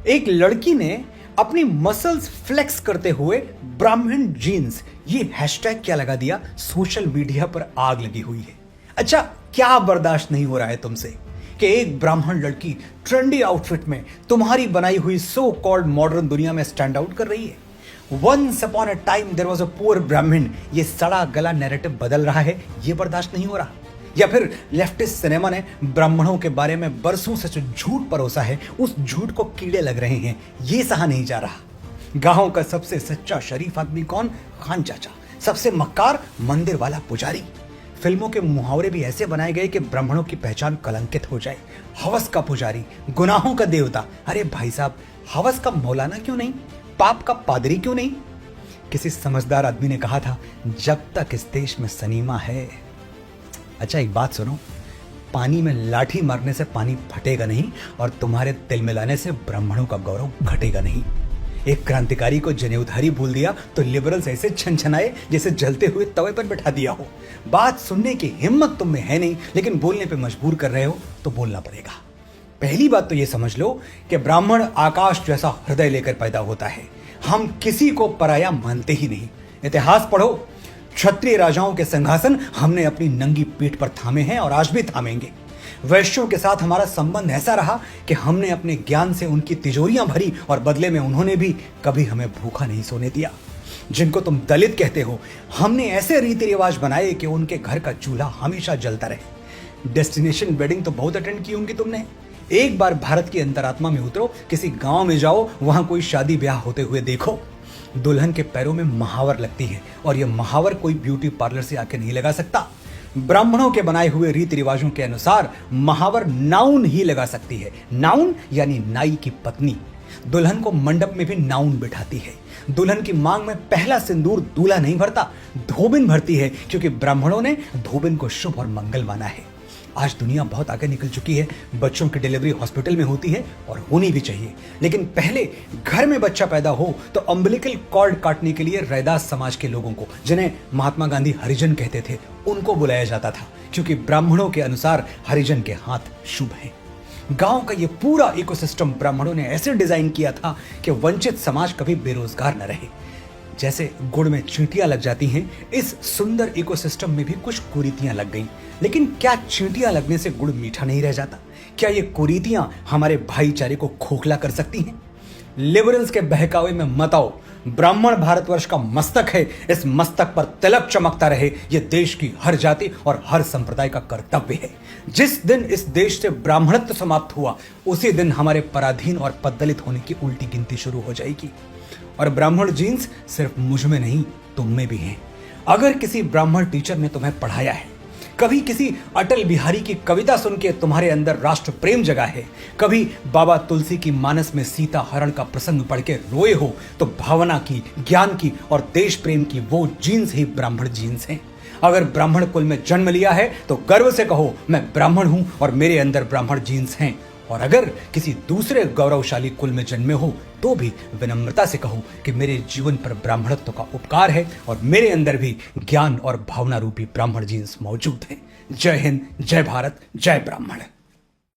एक लड़की ने अपनी मसल्स फ्लेक्स करते हुए ब्राह्मण जीन्स ये हैशटैग क्या लगा दिया, सोशल मीडिया पर आग लगी हुई है। अच्छा, क्या बर्दाश्त नहीं हो रहा है तुमसे कि एक ब्राह्मण लड़की ट्रेंडी आउटफिट में तुम्हारी बनाई हुई सो कॉल्ड मॉडर्न दुनिया में स्टैंड आउट कर रही है। Once upon a time there was a poor Brahmin, ये सड़ा गला नैरेटिव बदल रहा है, ये बर्दाश्त नहीं हो रहा। या फिर लेफ्टिस्ट सिनेमा ने ब्राह्मणों के बारे में बरसों से जो झूठ परोसा है, उस झूठ को कीड़े लग रहे हैं, ये सहा नहीं जा रहा। गांव का सबसे सच्चा शरीफ आदमी कौन? खान चाचा। सबसे मक्कार मंदिर वाला पुजारी। फिल्मों के मुहावरे भी ऐसे बनाए गए कि ब्राह्मणों की पहचान कलंकित हो जाए। हवस का पुजारी, गुनाहों का देवता। अरे भाई साहब, हवस का मौलाना क्यों नहीं? पाप का पादरी क्यों नहीं? किसी समझदार आदमी ने कहा था, जब तक इस देश में सनीमा है। अच्छा, एक बात सुनो, पानी में लाठी मारने से पानी फटेगा नहीं और तुम्हारे तिल मिलाने से ब्राह्मणों का गौरव घटेगा नहीं। एक क्रांतिकारी को जनेऊधारी बोल दिया तो लिबरल्स ऐसे छनछनाए जैसे जलते हुए तवे पर बैठा दिया हो। बात सुनने की हिम्मत तुम में है नहीं, लेकिन बोलने पे मजबूर कर रहे हो तो बोलना पड़ेगा। पहली बात तो ये समझ लो कि ब्राह्मण आकाश जैसा हृदय लेकर पैदा होता है। हम किसी को पराया मानते ही नहीं। इतिहास पढ़ो, क्षत्रिय राजाओं के सिंहासन हमने अपनी नंगी पीठ पर थामे हैं और आज भी थामेंगे। वैश्यों के साथ हमारा संबंध ऐसा रहा कि हमने अपने ज्ञान से उनकी तिजोरियां भरी और बदले में उन्होंने भी कभी हमें भूखा नहीं सोने दिया। जिनको तुम दलित कहते हो, हमने ऐसे रीति रिवाज बनाए कि उनके घर का चूल्हा हमेशा जलता रहे। डेस्टिनेशन वेडिंग तो बहुत अटेंड की होंगी तुमने। एक बार भारत की अंतरात्मा में उतरो, किसी गांव में जाओ, वहां कोई शादी ब्याह होते हुए देखो। दुल्हन के पैरों में महावर लगती है और यह महावर कोई ब्यूटी पार्लर से आके नहीं लगा सकता। ब्राह्मणों के बनाए हुए रीति रिवाजों के अनुसार महावर नाउन ही लगा सकती है। नाउन यानी नाई की पत्नी। दुल्हन को मंडप में भी नाउन बिठाती है। दुल्हन की मांग में पहला सिंदूर दूल्हा नहीं भरता, धोबिन भरती है, क्योंकि ब्राह्मणों ने धोबिन को शुभ और मंगल माना है। आज दुनिया बहुत आगे निकल चुकी है। बच्चों की डिलीवरी हॉस्पिटल में होती है और होनी भी चाहिए, लेकिन पहले घर में बच्चा पैदा हो तो अम्बिलिकल कॉर्ड काटने के लिए रैदास समाज के लोगों को, जिन्हें महात्मा गांधी हरिजन कहते थे, उनको बुलाया जाता था, क्योंकि ब्राह्मणों के अनुसार हरिजन के हाथ शुभ हैं। गांव का ये पूरा इकोसिस्टम ब्राह्मणों ने ऐसे डिजाइन किया था कि वंचित समाज कभी बेरोजगार न रहे। जैसे गुड़ में चींटियां लग जाती हैं, इस सुंदर इकोसिस्टम में भी कुछ कुरीतियां लग गईं। लेकिन क्या चींटियां लगने से गुड़ मीठा नहीं रह जाता? क्या ये कुरीतियां हमारे भाईचारे को खोखला कर सकती हैं? लिबरल्स के बहकावे में मत आओ। ब्राह्मण भारतवर्ष का मस्तक है, इस मस्तक पर तिलक चमकता रहे, यह देश की हर जाति और हर संप्रदाय का कर्तव्य है। जिस दिन इस देश से ब्राह्मणत्व समाप्त हुआ, उसी दिन हमारे पराधीन और पददलित होने की उल्टी गिनती शुरू हो जाएगी। और ब्राह्मण जीन्स सिर्फ मुझ में नहीं, तुम में भी हैं। अगर किसी ब्राह्मण टीचर ने तुम्हें पढ़ाया है, कभी किसी अटल बिहारी की कविता सुन के तुम्हारे अंदर राष्ट्र प्रेम जगा है, कभी बाबा तुलसी की मानस में सीता हरण का प्रसंग पढ़ के रोए हो, तो भावना की, ज्ञान की और देश प्रेम की वो जीन्स ही ब्राह्मण जीन्स हैं। अगर ब्राह्मण कुल में जन्म लिया है तो गर्व से कहो, मैं ब्राह्मण हूं और मेरे अंदर ब्राह्मण जीन्स हैं। और अगर किसी दूसरे गौरवशाली कुल में जन्मे हो तो भी विनम्रता से कहो कि मेरे जीवन पर ब्राह्मणत्व का उपकार है और मेरे अंदर भी ज्ञान और भावना रूपी ब्राह्मण जीन्स मौजूद हैं। जय हिंद, जय भारत, जय ब्राह्मण।